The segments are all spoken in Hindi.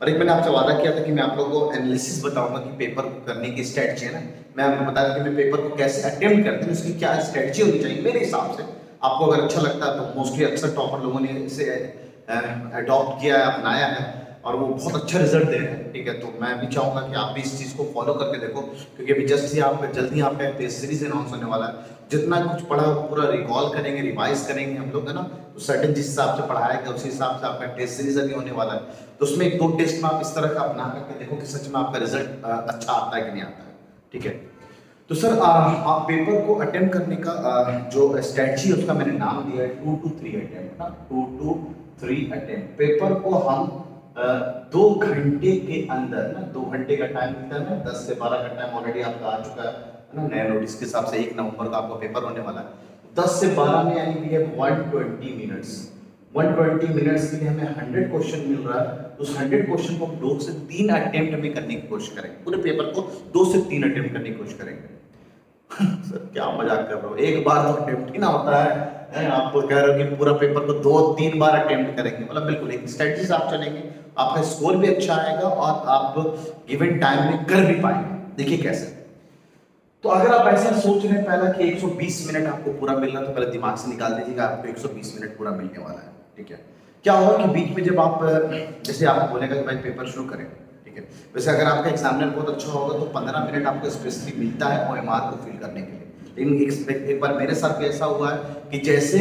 और एक मैंने आपसे वादा किया था कि मैं आप लोगों को एनालिसिस बताऊंगा कि पेपर को करने की स्ट्रेटजी है ना। मैं आपको बताया कि मैं पेपर को कैसे अटेम्प्ट करते हैं, उसकी क्या स्ट्रेटजी होनी चाहिए मेरे हिसाब से। आपको अगर अच्छा लगता है तो मोस्टली अक्सर टॉपर लोगों ने इसे अडॉप्ट किया है, अपनाया है और वो बहुत अच्छा रिजल्ट दे रहे हैं। ठीक है, तो मैं भी चाहूंगा कि आप भी इस चीज़ को फॉलो करके देखो, क्योंकि अभी जस्ट ही आप जल्दी आपका टेस्ट सीरीज अनाउंस होने वाला है। जितना कुछ पढ़ा पूरा रिकॉल करेंगे, रिवाइज करेंगे हम लोग, है ना। तो सर्टेन जिस हिसाब से पढ़ाया गया उसी हिसाब से आपका टेस्ट सीरीज अभी होने वाला है। तो उसमें एक दो टेस्ट में आप इस तरह का अपना करके देखो कि सच में आपका रिजल्ट अच्छा आता है कि नहीं आता है। ठीक है, तो सर आप पेपर को अटेम्प्ट करने का जो स्ट्रेटजी है उसका मैंने नाम दिया है 2 to 3 अटेम्प्ट ना, 2 to 3 अटेम्प्ट। पेपर को हम 2 घंटे के अंदर ना, 2 घंटे का टाइम मिलता है ना, 10 से 12 का टाइम ऑलरेडी आपका आ चुका है ना, नया नोटिस के हिसाब से 1 नवंबर का आपका पेपर होने वाला है। 10 से 12 में यानी वी हैव 120 मिनट्स। 120 मिनट्स के लिए हमें 100 क्वेश्चन मिल रहा है। उस 100 क्वेश्चन को हम 2 से 3 अटेम्प्ट में करने की कोशिश करेंगे। पूरे पेपर को 2 से 3 अटेम्प्ट करने की कोशिश करेंगे। सर क्या मजाक कर रहे हो, एक बार तो अटेम्प्ट ही ना होता है। आप कह रहे हो कि पूरा पेपर को 2-3 बार अटेम्प्ट करेंगे, मतलब बिल्कुल एक स्ट्रेटजी से आप चलेंगे, आपका स्कोर भी अच्छा आएगा और आप गिवन टाइम में कर भी पाएंगे। देखिए कैसे। तो अगर आप ऐसा सोच रहे हैं पहला कि 120 मिनट आपको पूरा मिल रहा है, तो पहले दिमाग से निकाल दीजिएगा आपको 120 मिनट पूरा मिलने वाला है। ठीक है, क्या होगा कि बीच में जब आप जैसे आपको बोलेगा कि भाई पेपर शुरू करें, ठीक है, वैसे अगर आपका एग्जामिनर बहुत अच्छा होगा तो 15 मिनट आपको स्पेशली मिलता है OMR को फिल करने के लिए। लेकिन एक बार मेरे साथ भी ऐसा हुआ है कि जैसे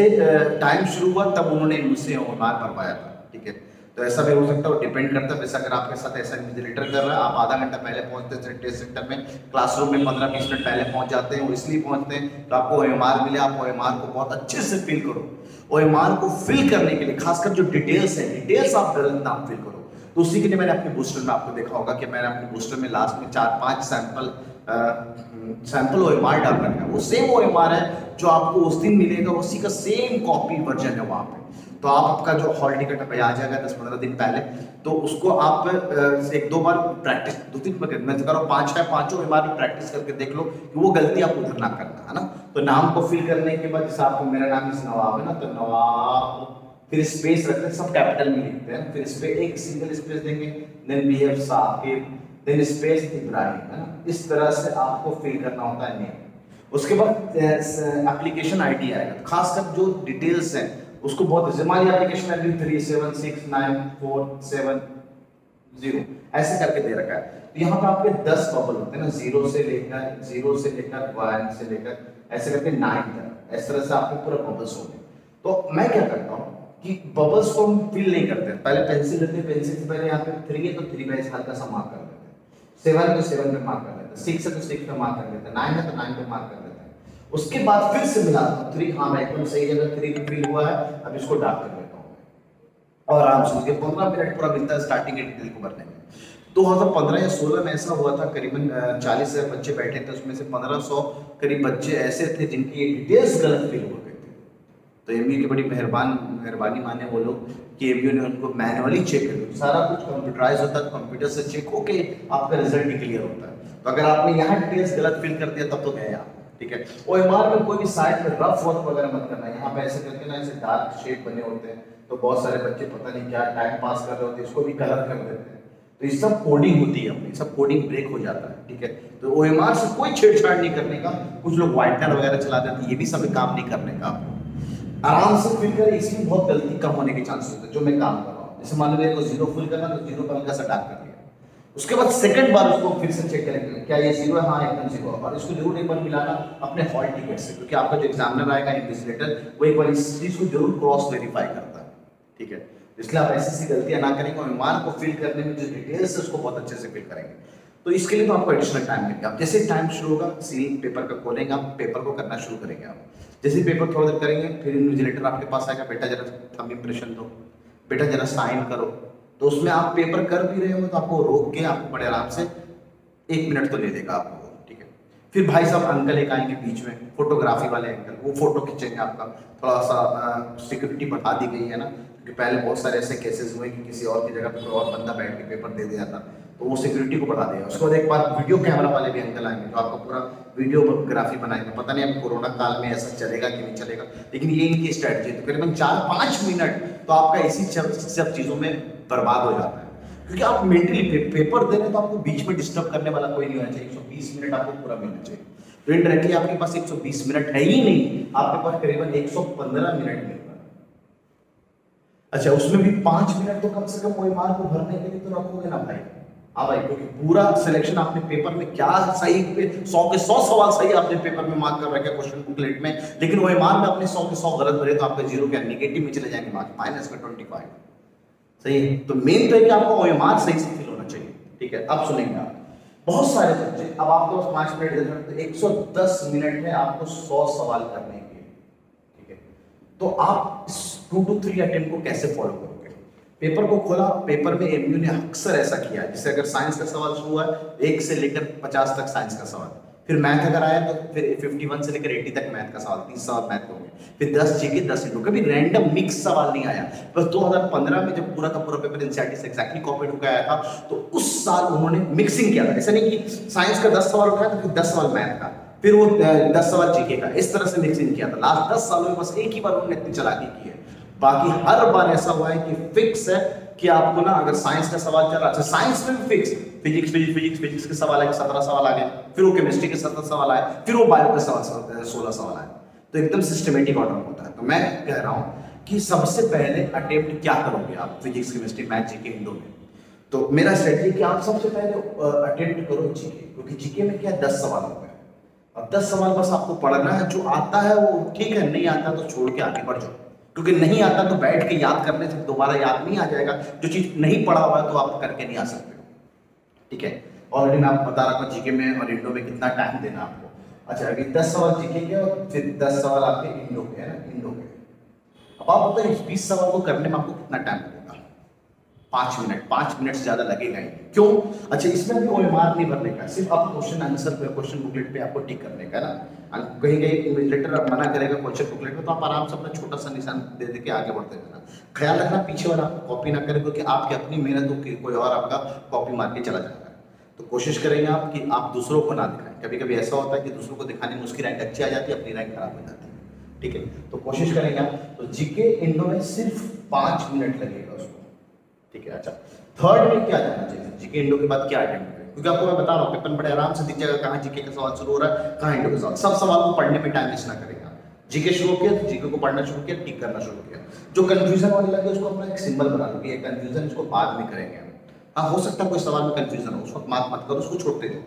टाइम शुरू हुआ तब उन्होंने मुझसे OMR भरवाया था। ठीक है, तो ऐसा भी हो सकता है, डिपेंड करता है। वैसे अगर आपके साथ ऐसा इन्विजिलेटर कर रहा है, आप आधा घंटा पहले पहुंचते हैं टेस्ट सेंटर में, क्लासरूम में 15-20 मिनट पहले पहुंच जाते हैं, वो इसलिए पहुंचते हैं तो आपको OMR मिले, आप OMR को बहुत अच्छे से फिल करो। OMR को फिल करने के लिए खासकर जो डिटेल्स है, डिटेल्स आप गलत ना फिल करो। तो उसी के लिए मैंने अपने बूस्टर में, आपको देखा होगा कि मैंने अपने बूस्टर में लास्ट में 4-5 सैंपल OMR डाल रखा है। वो सेम OMR है जो आपको उस दिन मिलेगा, उसी का सेम कॉपी वर्जन है वहां पे। तो आपका जो हॉल टिकट पे आ जाएगा 10-15 दिन पहले, तो उसको आप 1-2 बार प्रैक्टिस, 2-3 बार मैं तो कह रहा हूँ 5-6 बार प्रैक्टिस करके देख लो कि वो गलती आप उधर ना करना, है ना। तो नाम को फिल करने के बाद जैसे आपको मेरा नाम इस नवाब है ना, तो नवाब, फिर स्पेस रखते हैं, सब कैपिटल में लिखते हैं, फिर इस पे एक सिंगल स्पेस देंगे, then we have Saqib, then space Ibrahim, है ना। इस तरह से आपको फिल करना होता है नेम। उसके बाद एप्लीकेशन आईडी आएगा, खासकर जो डिटेल्स हैं उसको बहुत, हमारी एप्लीकेशन आईडी 37694770 ऐसे करके दे रखा है। तो यहाँ पे आपके 10 बबल होते हैं ना, 0 से लेकर 1 से लेकर ऐसे करके 9 तक, इस तरह से आपके पूरा बबल्स होंगे। तो मैं क्या करता हूँ कि बबल्स को हम फिल नहीं करते, पहले पेंसिल लेते हैं, पेंसिल से पहले यहाँ पे 3 है तो 3 पे हल्का सा मार्क कर लेते हैं, 7 है तो 7 पे मार्क कर लेते हैं, 6 है तो 6 पे मार्क कर लेते हैं, 9 है तो 9 पे मार्क कर लेते हैं। उसके बाद फिर से मिलाता हूँ 3, हाँ एकदम सही जगह 3 पे फिल हुआ है, अब इसको डार्क कर लेता हूँ और आराम से 15 मिनट पूरा मिलता है स्टार्टिंग डिटेल को भरने में। 2015 या 16 में ऐसा हुआ था, करीबन 40,000 बच्चे बैठे थे, उसमें से 1500 करीब बच्चे ऐसे थे जिनकी ये डिटेल्स गलत फिल हो गए थे। तो एमयू की बड़ी मेहरबानी माने वो लोग कि एमयू ने उनको मैनुअली चेक कर दिया, सारा कुछ कंप्यूटराइज होता है, कंप्यूटर से चेक होके आपका रिजल्ट ही क्लियर होता है। तो अगर आपने यहाँ डिटेल्स गलत फिल कर दिया तब तो गए आप। ठीक है, OMR में कोई भी साइड में रफ वर्क वगैरह मत करना, यहाँ पे ऐसे करके ना ऐसे डार्क शेड बने होते हैं, तो बहुत सारे बच्चे पता नहीं क्या टाइम पास कर रहे होते हैं, इसको भी कलर कर देते हैं। तो ये सब कोडिंग होती है अपनी, सब कोडिंग ब्रेक हो जाता है। ठीक है, तो OMR से कोई छेड़छाड़ नहीं करने का। कुछ लोग व्हाइटनर वगैरह चला देते हैं, ये भी सब काम नहीं करने का। आपको आराम से फिल कर, इसमें बहुत गलती कम होने के चांसेस होते हैं जो मैं काम कर रहा हूँ। जैसे मान लीजिए 0 फिल करना तो 0 पर हल्का सा डार्क कर दिया, उसके बाद सेकंड बार उसको फिर से चेक करेंगे क्या ये 0 है, हाँ एकदम 0 है, और इसको जरूर एक बार मिलाना अपने हॉल टिकट से, क्योंकि आपका जो एग्जामिनर आएगा इन्विजिलेटर वो एक बार इस चीज को जरूर क्रॉस वेरीफाई करता है। ठीक है, इसलिए आप ऐसी गलतियां ना करेंगे और OMR को फिल करने में जो डिटेल्स है उसको बहुत अच्छे से फिल करेंगे। तो इसके लिए तो आपको एडिशनल टाइम मिलेगा। आप जैसे टाइम शुरू होगा, सीलिंग पेपर का खोलेंगे, आप पेपर को करना शुरू करेंगे। आप जैसे पेपर थोड़ा देर करेंगे, फिर इन्विजिलेटर आपके पास आएगा, बेटा जरा थंब इंप्रेशन दो, बेटा जरा साइन करो। तो उसमें आप पेपर कर भी रहे हो तो आपको रोक के आपको बड़े आराम से 1 मिनट तो ले देगा आपको। ठीक है, फिर भाई साहब अंकल एक आएंगे बीच में, फोटोग्राफी वाले अंकल, वो फोटो खींचेंगे आपका। थोड़ा सा सिक्योरिटी बढ़ा दी गई है ना, क्योंकि पहले बहुत सारे ऐसे केसेस हुए कि किसी और की जगह पर कोई और बंदा बैठ के पेपर दे दिया था, तो वो सिक्योरिटी को बढ़ा देगा। उसके बाद एक बार वीडियो कैमरा वाले भी अंकल आएंगे जो आपका पूरा वीडियोग्राफी बनाएंगे। पता नहीं अब कोरोना काल में ऐसा चलेगा कि नहीं चलेगा, लेकिन ये इनकी स्ट्रैटेजी है। तो करीबन 4-5 मिनट तो आपका इसी सब चीज़ों में बर्बाद हो जाता है। क्योंकि आप मेंटली पेपर दे रहे हैं तो आपको बीच में डिस्टर्ब करने वाला कोई नहीं होना चाहिए। 120 मिनट आपको पूरा मिलना चाहिए। तो इनडायरेक्टली आपके पास 120 मिनट है ही नहीं, आपके पास करीबन 115 मिनट मिल रहा है। अच्छा, उसमें भी 5 मिनट तो कम से कम OMR को भरने के लिए तो रखोगे ना भाई। हाँ भाई, क्योंकि पूरा सिलेक्शन आपने पेपर में क्या सही पे 100 के 100 सवाल सही आपने पेपर में मार्क कर रखे क्वेश्चन बुकलेट में, लेकिन OMR में आपने 100 के 100 गलत भरे तो आपका जीरो क्या नेगेटिव में चले जाएंगे मार्क्स, माइनस में 25। सही है। तो मेन तो है कि आपको OMR सही से फिल होना चाहिए। ठीक है, अब सुनेंगे आप बहुत सारे बच्चे, अब आपके पास 5 मिनट तो 110 मिनट है आपको 100 सवाल करने के। ठीक है, तो आप 2 to 3 अटेम्प्ट को कैसे फॉलो करोगे? पेपर को खोला, पेपर में MU ने अक्सर ऐसा किया है, जैसे अगर साइंस का सवाल शुरू है 1 से लेकर 50 तक साइंस का सवाल, फिर मैथ अगर आया तो फिर 51 से लेकर 80 तक मैथ का सवाल, 30 सवाल मैथ होंगे, फिर 10 जीके 10 इंडो, कभी रैंडम मिक्स सवाल नहीं आया। बस 2015 में जब पूरा का पूरा पेपर एनसीईआरटी से एक्जैक्टली कॉपीड होकर आया था, तो उस साल उन्होंने मिक्सिंग किया था। ऐसा नहीं कि साइंस का 10 सवाल उठाया तो फिर 10 सवाल मैथ का, फिर वो 10 सवाल जीके का, इस तरह से मिक्सिंग किया था। लास्ट 10 सालों में बस एक ही बार उन्होंने इतनी चालाकी की है, बाकी हर बार ऐसा हुआ है कि फिक्स है कि आपको ना अगर साइंस का सवाल चल रहा है, साइंस में भी फिक्स, फिजिक्स के सवाल आए 17 सवाल आ गए, फिर वो केमिस्ट्री के 17 सवाल आए, फिर वो बायो के सवाल 16 सवाल आए। तो एकदम सिस्टमेटिक ऑर्डर होता है। तो मैं कह रहा हूं कि सबसे पहले अटेम्प्ट क्या करोगे आप physics, chemistry, math, GK, Indo में? तो मेरा स्ट्रेटजी कि आप सबसे पहले अटेम्प्ट करो जीके, क्योंकि जीके में क्या 10 सवाल होते हैं। अब 10 सवाल बस आपको पढ़ना है, जो आता है वो ठीक है, नहीं आता तो छोड़ के आगे बढ़ जाओ, क्योंकि नहीं आता तो बैठ के याद करने से दोबारा याद नहीं आ जाएगा। जो चीज नहीं पढ़ा हुआ है तो आप करके नहीं आ सकते। ठीक है, ऑलरेडी मैं आपको बता रहा था जीके में और इंडो में कितना टाइम देना आपको। अच्छा, अभी 10 सवाल जीके के और फिर 10 सवाल आपके इंडो के है ना, इंडो के। अब आप बताइए 20 सवाल को करने में आपको कितना टाइम लगेगा? 5 मिनट। 5 मिनट से ज्यादा लगेगा ही। क्यों? अच्छा, इसमें भी OMR नहीं भरने का, सिर्फ आप क्वेश्चन आंसर पे, क्वेश्चन बुकलेट पे आपको टिक करने का ना। कहीं कहीं इन्विजिलेटर मना करेगा क्वेश्चन बुकलेट में, तो आप आराम से अपना छोटा सा निशान दे दे के आगे बढ़ते रहना। ख्याल रखना पीछे वाला कॉपी ना करे, क्योंकि आपकी अपनी मेहनत हो कि कोई और आपका कॉपी मार के चला जाएगा। तो कोशिश करेंगे आप कि आप दूसरों को ना दिखाएं। कभी कभी ऐसा होता है कि दूसरों को दिखाने में उसकी रैंक अच्छी आ जाती है, अपनी रैंक खराब हो जाती है। ठीक है, तो कोशिश करेंगे आप। तो जीके इंडो में सिर्फ 5 मिनट लगेगा उसको। ठीक है, अच्छा थर्ड में क्या जाना चाहिए? जीके इंडो के बाद क्या अटेम्प्ट करें? क्योंकि आपको मैं बता रहा हूँ पेपर में बड़े आराम से दिख जाएगा कहाँ जीके का सवाल शुरू हो रहा है, कहाँ इंडो का सवाल। सब सवाल को पढ़ने में टाइम वेस्ट ना करेगा। जीके शुरू किया तो जीके को पढ़ना शुरू किया, टिक करना शुरू किया। जो कंफ्यूजन वाले लगे उसको अपना एक सिंबल बना लो कि ये कंफ्यूजन, इसको बाद में करेंगे। हाँ, हो सकता है कोई सवाल में कंफ्यूजन हो, उस वक्त मार्क मत करो, उसको छोड़ते दो।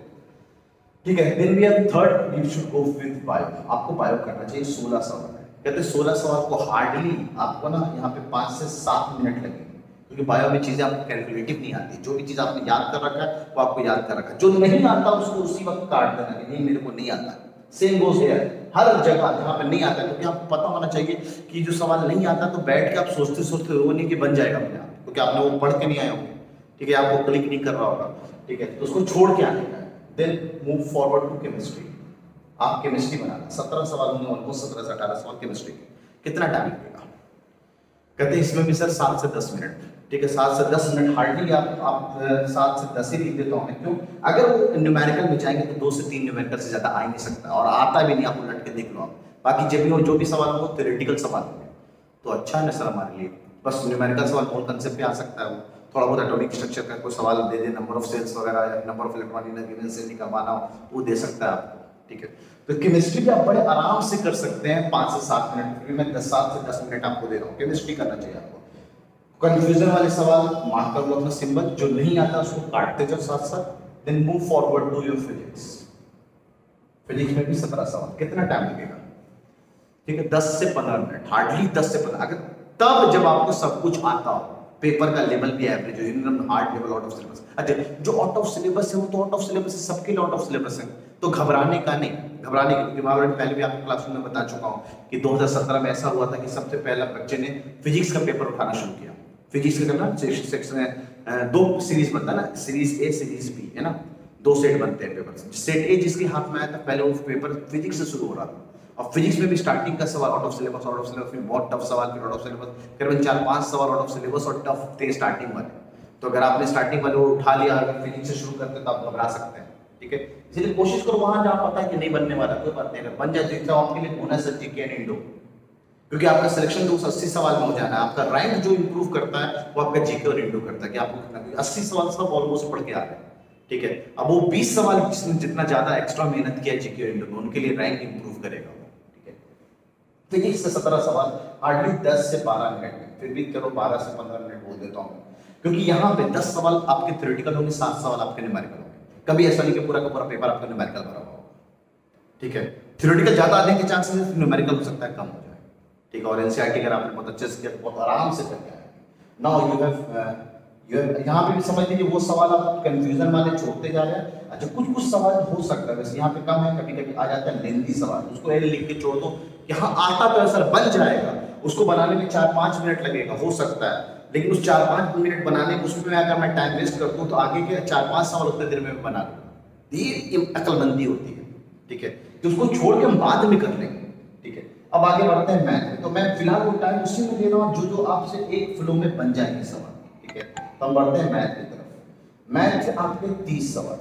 ठीक है, then we have third, you should go with bio. आपको बायो करना चाहिए 16 सवाल। कहते हैं 16 सवाल को हार्डली आपको ना यहाँ पे 5 से 7 मिनट लगेंगे, क्योंकि बायो में चीजें आपको कैलकुलेटिव नहीं आती। जो भी चीज आपने याद कर रखा है वो आपको याद कर रखा है, जो नहीं आता उसको उसी वक्त काट देना कि नहीं मेरे को नहीं आता। सेम गोज हियर, हर जगह जहाँ पे नहीं आता, क्योंकि आपको पता होना चाहिए कि जो सवाल नहीं आता तो बैठ के आप सोचते सोचते वो नहीं कि बन जाएगा अपने आप, क्योंकि आपने वो पढ़ के नहीं आए होंगे। ठीक है, आपको क्लिक नहीं कर रहा होगा। ठीक है, तो उसको छोड़ के आने का। Then move forward to chemistry. आप केमिस्ट्री बनाना, 17 सवाल होंगे, ऑलमोस्ट 17 से 18 सवाल केमिस्ट्री के। कितना टाइम लगेगा? कहते हैं इसमें भी सर 7 से 10 मिनट। ठीक है, 7 से 10 मिनट हार्डली आप 7 से 10 ही लिख देता हूँ। क्यों? अगर वो न्यूमेरिकल में जाएंगे तो 2 से 3 न्यूमेरिकल से ज्यादा आ ही नहीं सकता, और आता भी नहीं, आप उलट के देख लो आप। बाकी जो भी सवाल हो थ्योरेटिकल सवाल होंगे, तो अच्छा है ना सर हमारे लिए। बस न्यूमेरिकल सवाल मोल कंसेप्ट पे आ सकता है, वो थोड़ा बहुत एटॉमिक स्ट्रक्चर का कोई सवाल दे दे, नंबर ऑफ सेल्स वगैरह या number of electron in a given cell निकालना हो, वो दे सकता है आपको। ठीक है, तो केमिस्ट्री भी आप बड़े आराम से कर सकते हैं 5 से 7 मिनट, फिर मैं 7 से 10 मिनट आपको दे रहा हूँ। केमिस्ट्री करना चाहिए आपको। कंफ्यूजन वाले सवाल मार्क कर लो अपना सिंबल, जो नहीं आता उसको काटते जाओ साथ साथ। Then move forward to your physics. Physics में भी 17 सवाल। कितना टाइम लगेगा? ठीक है, 10 से 15 मिनट, हार्डली 10 से 15। अगर तब जब आपको सब कुछ आता हो, पेपर का लेवल भी एवरेज हो, income hard level out of syllabus. अच्छा, जो आउट ऑफ सिलेबस है वो तो आउट ऑफ सिलेबस है, सबके लिए आउट ऑफ सिलेबस है, तो घबराने का नहीं। घबराने की, क्योंकि मैं पहले भी आपको क्लासरूम में बता चुका हूँ कि 2017 में ऐसा हुआ था कि सबसे पहला बच्चे ने फिजिक्स का पेपर उठाना शुरू किया। फिजिक्स का करना सेक्शन में 2 सीरीज बनता है ना, सीरीज ए सीरीज बी, है ना, 2 सेट बनते हैं पेपर। सेट ए जिसके हाथ में आया था पहले वो पेपर फिजिक्स से शुरू हो रहा था, और फिजिक्स में भी स्टार्टिंग का सवाल आउट ऑफ सिलेबस, फिर बहुत टफ सवाल, फिर आउट ऑफ सिलेबस, करीबन 4-5 सवाल आउट ऑफ सिलेबस और टफ थे स्टार्टिंग वाले। तो अगर आपने स्टार्टिंग वाले उठा लिया, अगर फिजिक्स से शुरू करते तो आप घबरा सकते हैं। ठीक है, इसलिए कोशिश करो वहां जहां पता है कि नहीं बनने वाला, कोई बात नहीं, अगर बन जाए तो इतना आपके लिए बोनस है जीके एंड इंडो। क्योंकि आपका सिलेक्शन तो उस 80 सवाल में हो जाना है। आपका रैंक जो इंप्रूव करता है वो आपका जीके और इंटू करता है कि आपको कितना, 80 सवाल सब ऑलमोस्ट पढ़ के आ गए, ठीक है। अब वो 20 सवाल जिसने जितना ज्यादा एक्स्ट्रा मेहनत किया जीके और इंटू में, उनके लिए रैंक इंप्रूव करेगा, ठीक है। तो ये 17 सवाल हार्डली 10 से 12 मिनट में, फिर भी चलो 12 से 15 मिनट बोल देता हूँ, क्योंकि यहाँ पे 10 सवाल आपके थ्योरेटिकल होंगे, 7 सवाल आपके न्यूमेरिकल होंगे। कभी ऐसा नहीं कि पूरा का पूरा पेपर आपका न्यूमेरिकल भरा हुआ, ठीक है। थ्योरेटिकल ज्यादा आने के चांसेस है, न्यूमेरिकल हो सकता है कम हो जाए, ठीक है। और एनसीईआरटी अगर आपने बहुत अच्छे से किया, बहुत आराम से करके आए। नाउ यू हैव यहाँ पे भी समझ लीजिए वो सवाल आप कंफ्यूजन वाले छोड़ते जा रहे हैं। अच्छा, कुछ कुछ सवाल हो सकता है, वैसे यहाँ पे कम है, कभी कभी आ जाता है लेंथी सवाल, उसको एल लिख के छोड़ दो। यहाँ आता तो सर बन जाएगा, उसको बनाने में 4-5 मिनट लगेगा, हो सकता है, लेकिन उस 4-5 मिनट बनाने में उसमें अगर मैं टाइम वेस्ट कर दूं तो आगे के 4-5 सवाल उतने देर में बना लूँ। ये अक्लमंदी होती है, ठीक है, तो उसको छोड़ के हम बाद में कर लेंगे, ठीक है। अब आगे बढ़ते हैं मैथ में। तो मैं फिलहाल वो टाइम उसी में दे रहा हूँ जो आपसे एक फ्लो में बन जाएंगे सवाल, ठीक है। तो हम बढ़ते हैं मैथ की तरफ। मैथ से आपके 30 सवाल,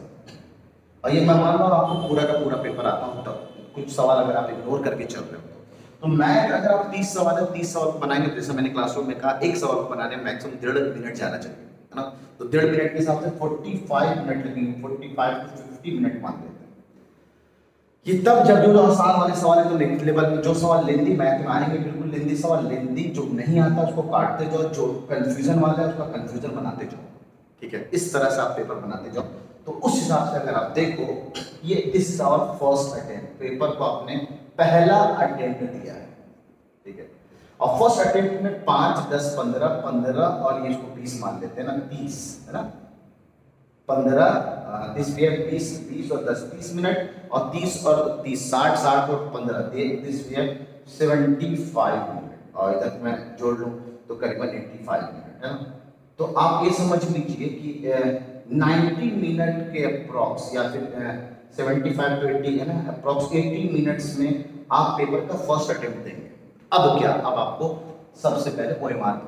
और ये मैं मान रहा हूँ आपको पूरा का पूरा पेपर आता हूँ, तब कुछ सवाल अगर आप इग्नोर करके चल रहे हो तो मैथ अगर आप 30 सवाल है, 30 सवाल को बनाएंगे, जैसे मैंने क्लासरूम में कहा, एक सवाल को बनाने में मैक्सिमम 1.5 मिनट जाना चाहिए, है ना। तो 1.5 मिनट के हिसाब से 45 मिनट लगेंगे, 45 to 50 मिनट मान लेते हैं। ये तब जब जो आसान वाले सवाल है तो नेक्स्ट लेवल में जो सवाल लेंदी मैथ में आएंगे, बिल्कुल लेंदी सवाल लेंदी, जो नहीं आता उसको काटते जाओ, जो कंफ्यूजन वाला है उसका कंफ्यूजन बनाते जाओ, ठीक है। इस तरह से आप पेपर बनाते जाओ। तो उस हिसाब से अगर आप देखो, ये this is our first attempt, paper को आपने पहला अटेम्प्ट दिया है, ठीक है। और फर्स्ट अटेम्प्ट में 5, 10, 15 और ये इसको 20 मान लेते हैं ना, 30 है ना, 15 दिस वी हैव 20 और 10 30 मिनट, और 30 और 30 60 और 15 दिस वी हैव 75 मिनट, और इधर मैं जोड़ लूं तो करीबन 85 मिनट, है ना। तो आप ये समझ लीजिए कि 90 मिनट के अप्रॉक्स या फिर 75 to 80 है ना, अप्रॉक्स 80 मिनट्स में आप पेपर का फर्स्ट अटेम्प्ट देंगे। अब क्या, अब आपको सबसे पहले ओएमआर,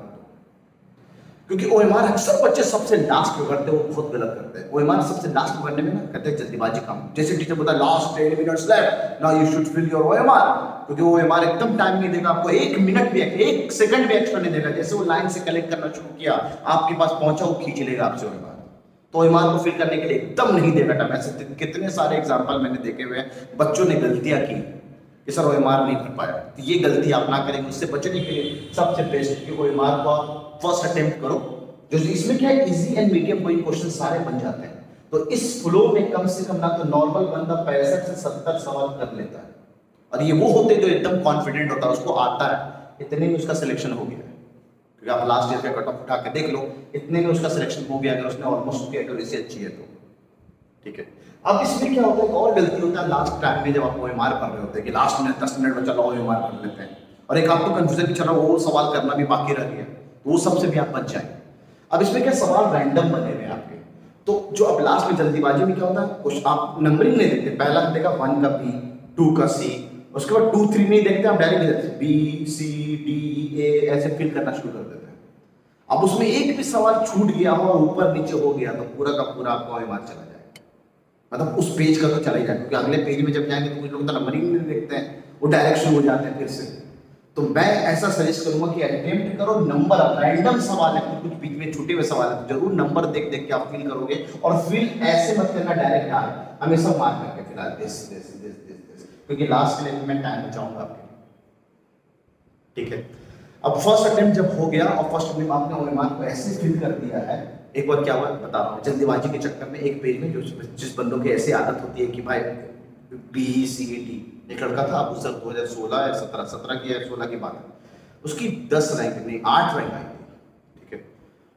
क्योंकि ओएमआर अक्सर बच्चे सबसे लास्ट में करते हैं, वो बहुत गलत करते हैं। ओएमआर सबसे लास्ट में करने में ना कहते हैं जल्दीबाजी काम, जैसे टीचर बोलता है last 10 minutes left, now you should fill your OMR, क्योंकि ओएमआर एकदम टाइम नहीं देगा आपको, 1 मिनट भी 1 सेकंड भी एक्स्ट्रा नहीं देगा। जैसे वो लाइन से कलेक्ट करना शुरू किया, आपके पास पहुंचा, वो खींच लेगा आपसे ओएमआर। तो ओएमआर को फिल करने के लिए एकदम नहीं देगा टाइम। ऐसे कितने सारे एग्जाम्पल मैंने देखे हुए हैं, बच्चों ने गलतियां की कि सर ओएमआर नहीं कर पाया। तो ये गलती आप ना करेंगे, उससे बचने के लिए सबसे बेस्ट कि ओएमआर को फर्स्ट अटेम्प्ट करो। जो इसमें क्या है, इजी एंड मीडियम कोई क्वेश्चन सारे बन जाते हैं। तो इस फ्लो में कम से कम ना तो नॉर्मल बंदा 65 से 70 सवाल कर लेता है, और ये वो होते हैं जो एकदम कॉन्फिडेंट होता है, उसको आता है, इतने में उसका सिलेक्शन हो गया। क्योंकि आप लास्ट ईयर का कट ऑफ उठा के देख लो, इतने में उसका सिलेक्शन हो गया, अगर उसने ऑलमोस्ट उसकी एक्यूरेसी अच्छी है तो, ठीक है। अब इसमें क्या होता है, और गलती होता है लास्ट टाइम में, जब आप ओएमआर कर रहे होते हैं कि लास्ट में 10 मिनट में चलो ओएमआर कर लेते हैं, और एक आपको कंफ्यूजन भी चला, वो सवाल करना भी बाकी रह गया, तो वो सबसे भी आप बच जाएंगे। अब इसमें क्या सवाल रैंडम बने हुए आपके, तो जो अब लास्ट में जल्दीबाजी में क्या होता है, कुछ आप नंबरिंग नहीं देखते, पहला देखा 1 का बी, 2 का सी, उसके बाद 2, 3 नहीं देखते, आप direct B C D A ऐसे फिल करना शुरू कर देते हैं। अब उसमें एक भी सवाल छूट गया हो और ऊपर नीचे हो गया तो पूरा का पूरा आपका ओएमआर चला जाएगा, मतलब उस पेज का तो चला ही जाएगा, क्योंकि अगले पेज में जब जाएंगे तो कुछ लोग तो नंबरिंग नहीं देखते हैं, वो डायरेक्शन हो जाते हैं फिर से। तो मैं ऐसा सजेस्ट करूंगा कि अटेम्प्ट करो, नंबर रैंडम सवाल है, कुछ बीच में छूटे हुए सवाल है, तो जरूर नंबर देख देख के आप फिल करोगे, और फिल ऐसे मत करना डायरेक्ट आर, हमेशा मार्क करके फिलहाल दिस, क्योंकि लास्ट के लिए मैं टाइम बचाऊंगा आपके, ठीक है। अब फर्स्ट अटेम्प्ट जब हो गया और फर्स्ट अटेम्प्ट आपने ओएमआर को ऐसे फिल कर दिया है, एक बार क्या हुआ बता रहा हूँ, जल्दीबाजी के चक्कर में एक पेज में जिस बंदों की ऐसी आदत होती है कि भाई बी सी डी, एक लड़का था, अब उसका 2016 या 17 की या 16 की बात है, उसकी 10 रैंक नहीं 8 रैंक आई थी, ठीक है।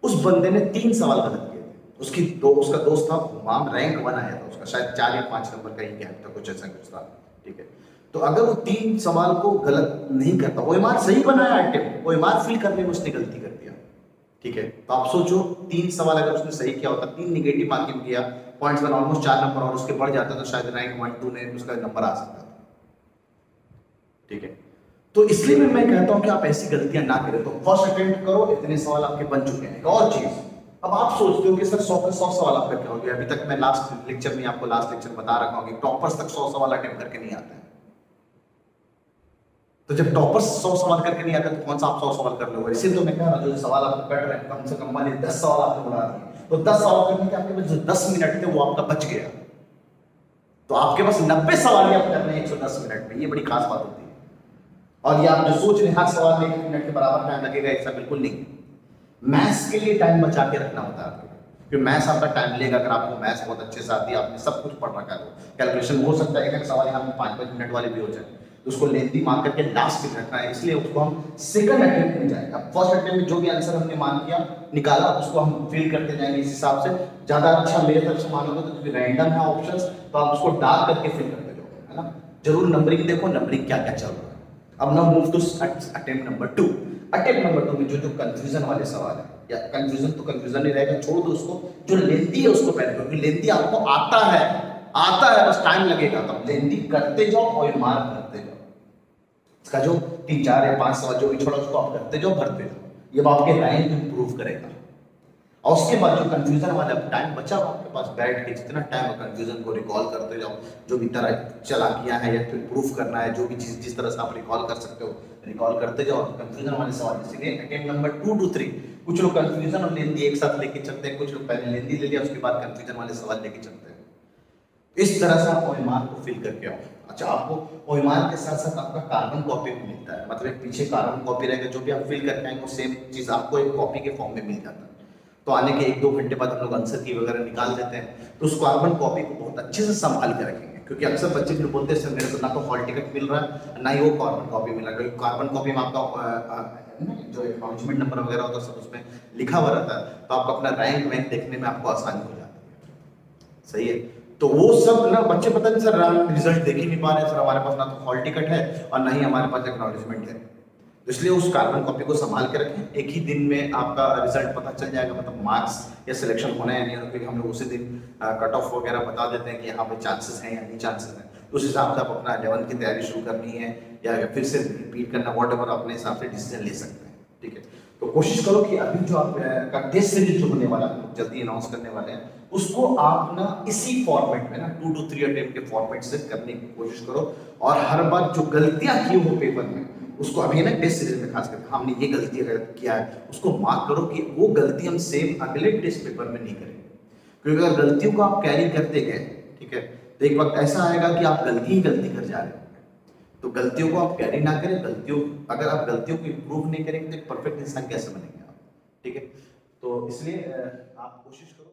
उस बंदे ने 3 सवाल गलत किए थे, उसका दोस्त था वहां रैंक 1 आया था, उसका शायद 4 या 5 नंबर का ही गैप था, कुछ ऐसा कुछ था, ठीक है। तो अगर वो 3 सवाल को गलत नहीं करता, ओएमआर सही बनाया अटेम्प्ट, ओएमआर फिल करने में उसने गलती कर दिया, ठीक है। तो आप सोचो 3 सवाल अगर उसने सही किया होता, 3 निगेटिव मार्किंग किया, पॉइंट्स में ऑलमोस्ट 4 नंबर और उसके बढ़ जाता तो शायद रैंक 1 2 में उसका नंबर आ सकता था, ठीक है। तो इसलिए मैं कहता हूं कि आप ऐसी गलतियां ना करें, तो फर्स्ट अटेम्प्ट करो, इतने सवाल आपके बन चुके हैं। एक और चीज, अब आप सोचते हो कि सर 100 के 100 सवाल आप करके आओगे, अभी तक मैं लास्ट लेक्चर में आपको लास्ट लेक्चर बता रखा हूं कि टॉपर्स तक 100 सवाल अटेम्प्ट करके नहीं आते हैं। तो जब टॉपर्स 100 सवाल करके नहीं आते तो कौन सा आप 100 सवाल कर लोगे? इसीलिए तो मैं कह रहा हूं जो सवाल आपको कट रहे हैं कम से कम वाले 10 सवाल आपने बना दिए, तो 10 सवाल करने के आपके पास जो 10 मिनट थे वो आपका बच गया। तो आपके पास 90 सवाल ही आप कर रहे हैं 110 मिनट में, ये बड़ी खास बात होती है। और ये आप जो सोच रहे हैं हर सवाल में 1 मिनट के बराबर टाइम लगेगा, ऐसा बिल्कुल नहीं। मैथ्स के लिए टाइम बचा के रखना होता है आपको, क्योंकि मैथ्स आपका टाइम लेगा। अगर आपको मैथ्स बहुत अच्छे से आती है, आपने सब कुछ पढ़ रखा है, कैलकुलेशन हो सकता है एक सवाल यहाँ पे 5-5 मिनट वाले भी हो जाए, तो उसको लेंथी मार्क करके लास्ट में रखना है, इसलिए उसको हम सेकंड अटेम्प्ट में जाएंगे। अब फर्स्ट अटेम्प्ट में जो भी आंसर हमने मान किया निकाला उसको हम फिल करते जाएंगे इस हिसाब से। ज्यादा अच्छा मेरे तरफ से मानोगे तो रैंडम है ऑप्शंस, तो आप उसको डार्क करके फिल करते जाओगे, है ना। जरूर नंबरिंग देखो, नंबरिंग क्या क्या चल रहा है। अब now move to attempt number 2। Attempt number 2 में जो कंफ्यूजन वाले सवाल है, या कंफ्यूजन तो कंफ्यूजन नहीं रहेगा, छोड़ दो उसको। जो लेंथी है उसको पहले, क्योंकि लेंथी आपको आता है बस टाइम लगेगा, तब लेंथी करते जाओ और मार्क करते जाओ। इसका जो 3, 4 या 5 सवाल जो भी छोड़ा उसको आप करते जाओ, भरते जाओ, ये आपके रैंक इंप्रूव करेगा। और उसके बाद जो कंफ्यूजन वाला टाइम बचा हुआ आपके पास, बैठ के जितना टाइम कंफ्यूजन को रिकॉल करते जाओ, जो भी तरह चला किया है या फिर प्रूफ करना है, जो भी चीज जिस तरह से आप रिकॉल कर सकते हो रिकॉल करते जाओ। कंफ्यूजन वाले सवाल इसीलिए अटेम्प्ट नंबर 2 to 3 कुछ लोग कंफ्यूजन और लेंथी एक साथ लेके चलते हैं, कुछ लोग पहले लेंथी ले लिया उसके बाद कंफ्यूजन वाले सवाल लेके चलते हैं। इस तरह से आप ओएमआर को फिल करके आओ। अच्छा, आपको ओएमआर के साथ साथ आपका कार्बन कॉपी भी मिलता है, मतलब एक पीछे कार्बन कॉपी रहेगा, जो भी आप फिल करके आएंगे सेम चीज आपको एक कॉपी के फॉर्म में मिल जाता है। तो आने के 1-2 घंटे बाद हम लोग आंसर की वगैरह निकाल देते हैं, तो उस कार्बन कॉपी को बहुत अच्छे से संभाल के रखेंगे, क्योंकि अक्सर बच्चे फिर बोलते हैं सर मेरे को ना तो हॉल टिकट मिल रहा है ना ही वो कार्बन कॉपी मिल रहा है, क्योंकि कार्बन कॉपी में आपका जो एक्नॉलेजमेंट नंबर वगैरह होता है सब उसमें लिखा हुआ रहता है, तो आपको अपना रैंक वैंक देखने में आपको आसानी हो जाती है। सही है, तो वो सब ना बच्चे पता नहीं सर रिजल्ट देख ही नहीं पा रहे सर, हमारे पास ना तो हॉल टिकट है और ना ही हमारे पास एक्नॉलेजमेंट है। इसलिए उस कार्बन कॉपी को संभाल के रखें, एक ही दिन में आपका रिजल्ट पता चल जाएगा, मतलब मार्क्स या सिलेक्शन होना है नहीं होना, क्योंकि हम लोग उसी दिन कट ऑफ वगैरह बता देते हैं कि यहाँ पे चांसेस हैं या नहीं चांसेस हैं। तो उस हिसाब से आप अपना 11th की तैयारी शुरू करनी है या फिर से रिपीट करना, वॉटएवर अपने हिसाब से डिसीजन ले सकते हैं। ठीक है, तो कोशिश करो कि अभी जो आपका टेस्ट सीरीज जो होने वाला है जल्दी अनाउंस करने वाले हैं, उसको आप ना इसी फॉर्मेट में ना 2 to 3 अटेम्प्ट के फॉर्मेट से करने की कोशिश करो। और हर बार जो गलतियां की हो पेपर में उसको अभी ना टेस्ट सीरीज में खास करके हमने ये गलती अगर किया है उसको मार्क करो कि वो गलती हम सेम अगले टेस्ट पेपर में नहीं करेंगे, क्योंकि अगर गलतियों को आप कैरी करते गए, ठीक है, तो एक वक्त ऐसा आएगा कि आप गलती ही गलती कर जा रहे हो। तो गलतियों को आप कैरी ना करें, अगर आप गलतियों को इम्प्रूव नहीं करेंगे तो परफेक्ट इंसान कैसे बनेंगे आप। ठीक है, तो इसलिए आप कोशिश करो।